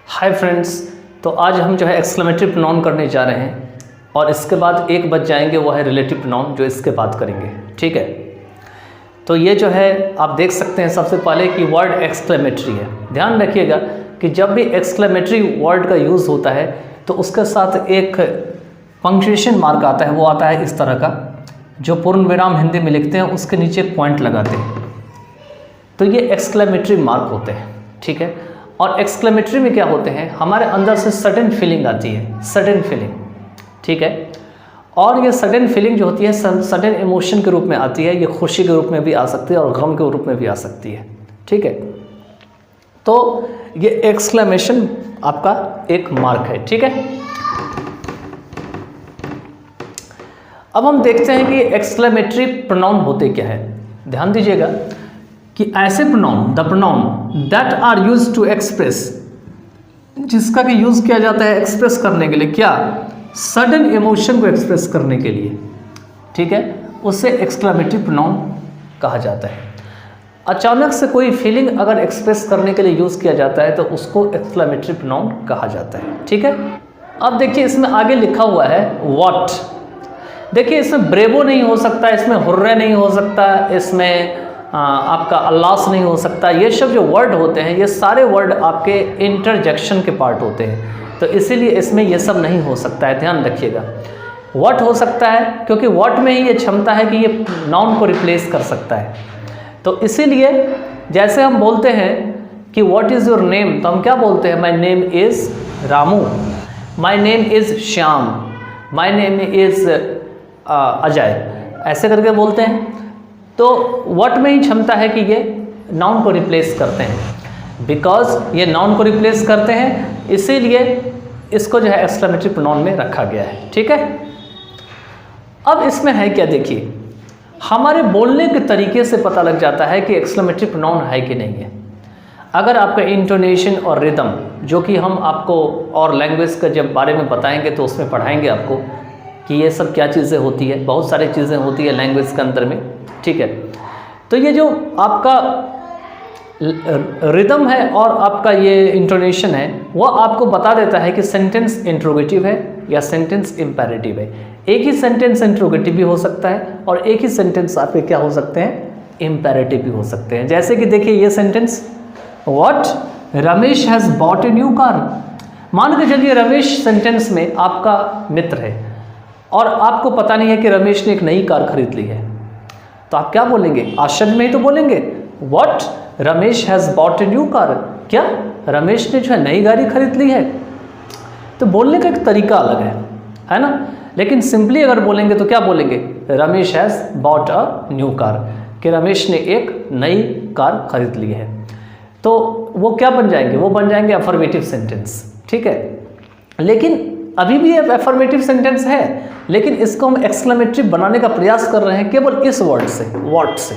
Hi friends, तो आज हम जो है एक्सक्लेमेटरी प्रोनाउन करने जा रहे हैं और इसके बाद एक बच जाएंगे, वो है रिलेटिव प्रोनाउन जो इसके बाद करेंगे। ठीक है, तो ये जो है आप देख सकते हैं सबसे पहले कि वर्ड एक्सक्लेमेटरी है। ध्यान रखिएगा कि जब भी एक्सक्लेमेटरी वर्ड का यूज़ होता है तो उसके साथ एक पंक्चुएशन मार्क आता है, वो आता है इस तरह का, जो पूर्ण विराम हिंदी में लिखते हैं उसके नीचे पॉइंट लगाते हैं, तो ये एक्सक्लेमेटरी मार्क होते हैं। ठीक है, और एक्सक्लेमेटरी में क्या होते हैं, हमारे अंदर से सडन फीलिंग आती है, सडन फीलिंग। ठीक है, और ये सडन फीलिंग जो होती है सडन इमोशन के रूप में आती है। ये खुशी के रूप में भी आ सकती है और गम के रूप में भी आ सकती है। ठीक है, तो ये एक्सक्लेमेशन आपका एक मार्क है। ठीक है, अब हम देखते हैं कि एक्सक्लेमेटरी प्रोनाउन होते क्या है। ध्यान दीजिएगा कि ऐसे pronoun, the pronoun that are used to express, जिसका कि यूज़ किया जाता है एक्सप्रेस करने के लिए, क्या, सडन इमोशन को एक्सप्रेस करने के लिए। ठीक है, उसे एक्सक्लेमेटरी प्रोनाउन कहा जाता है। अचानक से कोई फीलिंग अगर एक्सप्रेस करने के लिए यूज़ किया जाता है तो उसको एक्सक्लेमेटरी प्रोनाउन कहा जाता है। ठीक है, अब देखिए इसमें आगे लिखा हुआ है व्हाट। देखिए इसमें ब्रेवो नहीं हो सकता, इसमें हुर्रे नहीं हो सकता, इसमें आपका अल्लास नहीं हो सकता। ये सब जो वर्ड होते हैं ये सारे वर्ड आपके इंटरजेक्शन के पार्ट होते हैं, तो इसीलिए इसमें ये सब नहीं हो सकता है। ध्यान रखिएगा, व्हाट हो सकता है क्योंकि व्हाट में ही ये क्षमता है कि ये नाउन को रिप्लेस कर सकता है। तो इसीलिए जैसे हम बोलते हैं कि व्हाट इज़ योर नेम, तो हम क्या बोलते हैं, my name is Ramu, my name is Shyam, my name is Ajay, ऐसे करके बोलते हैं। तो व्हाट में ही क्षमता है कि ये नाउन को रिप्लेस करते हैं। बिकॉज ये नाउन को रिप्लेस करते हैं इसीलिए इसको जो है एक्सक्लेमेटरी प्रोनाउन में रखा गया है। ठीक है, अब इसमें है क्या, देखिए हमारे बोलने के तरीके से पता लग जाता है कि एक्सक्लेमेटरी प्रोनाउन है कि नहीं है। अगर आपका इंटोनेशन और रिदम, जो कि हम आपको और लैंग्वेज का जब बारे में बताएंगे तो उसमें पढ़ाएंगे आपको कि ये सब क्या चीज़ें होती है, बहुत सारी चीज़ें होती है लैंग्वेज के अंदर में। ठीक है, तो ये जो आपका रिदम है और आपका ये इंटोनेशन है वो आपको बता देता है कि सेंटेंस इंट्रोगेटिव है या सेंटेंस इम्पेरेटिव है। एक ही सेंटेंस इंट्रोगेटिव भी हो सकता है और एक ही सेंटेंस आपके क्या हो सकते हैं, इम्पेरेटिव भी हो सकते हैं। जैसे कि देखिए ये sentence, what Ramesh has bot a new car. मान के चलिए रमेश सेंटेंस में आपका मित्र है और आपको पता नहीं है कि रमेश ने एक नई कार खरीद ली है, तो आप क्या बोलेंगे, आश्चर्य में ही तो बोलेंगे, what Ramesh has bot a new car, क्या रमेश ने जो है नई गाड़ी खरीद ली है। तो बोलने का एक तरीका अलग है ना। लेकिन सिंपली अगर बोलेंगे तो क्या बोलेंगे, Ramesh has bought a new car, कि रमेश ने एक नई कार खरीद ली है। तो वो क्या बन जाएंगे, वो बन जाएंगे अफर्मेटिव सेंटेंस। ठीक है, लेकिन अभी भी ये अफर्मेटिव सेंटेंस है, लेकिन इसको हम एक्सक्लेमेटरी बनाने का प्रयास कर रहे हैं केवल इस वर्ड से, व्हाट से।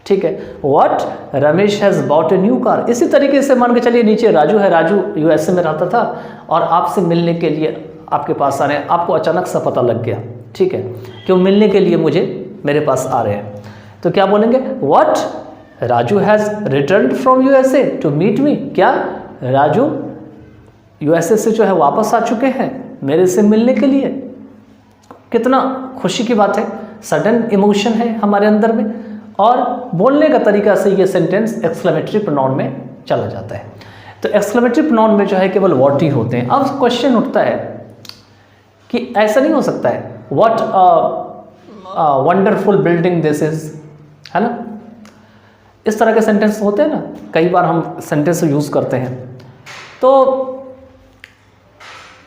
ठीक है, what Ramesh has bot a new car. इसी तरीके से मान के चलिए नीचे राजू है, राजू यूएसए में रहता था और आपसे मिलने के लिए आपके पास आ रहे हैं, आपको अचानक सा पता लग गया, ठीक है, कि वो मिलने के लिए मेरे पास आ रहे हैं, तो क्या बोलेंगे, what Raju has return from USA to meet me. क्या राजू यूएसए से जो है वापस आ चुके हैं मेरे से मिलने के लिए। कितना खुशी की बात है, सडन इमोशन है हमारे अंदर में, और बोलने का तरीका से ये सेंटेंस एक्सक्लेमेटरी प्रोनाउन में चला जाता है। तो एक्सक्लेमेटरी प्रोनाउन में जो है केवल व्हाट ही होते हैं। अब क्वेश्चन उठता है कि ऐसा नहीं हो सकता है, what wonderful building this is, है ना, इस तरह के सेंटेंस होते हैं ना, कई बार हम सेंटेंस यूज़ करते हैं। तो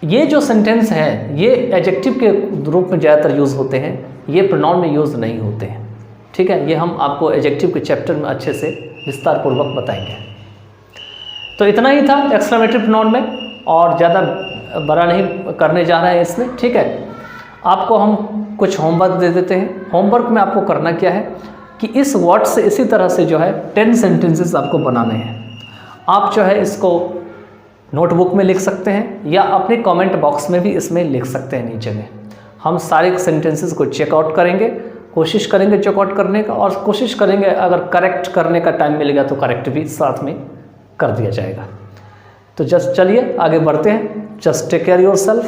ये जो सेंटेंस है ये एडजेक्टिव के रूप में ज़्यादातर यूज़ होते हैं, ये प्रोनाउन में यूज़ नहीं होते हैं। ठीक है, ये हम आपको एडजेक्टिव के चैप्टर में अच्छे से विस्तार पूर्वक बताएंगे। तो इतना ही था एक्सक्लेमेटरी प्रोनाउन में, और ज़्यादा बड़ा नहीं करने जा रहे हैं इसमें। ठीक है, आपको हम कुछ होमवर्क दे देते हैं। होमवर्क में आपको करना क्या है कि इस वर्ड से इसी तरह से जो है 10 सेंटेंसेस आपको बनाने हैं। आप जो है इसको नोटबुक में लिख सकते हैं या अपने कमेंट बॉक्स में भी इसमें लिख सकते हैं नीचे में। हम सारे सेंटेंसेस को चेकआउट करेंगे, कोशिश करेंगे चेकआउट करने का, और कोशिश करेंगे अगर करेक्ट करने का टाइम मिलेगा तो करेक्ट भी साथ में कर दिया जाएगा। तो जस्ट चलिए आगे बढ़ते हैं। Just take care your self.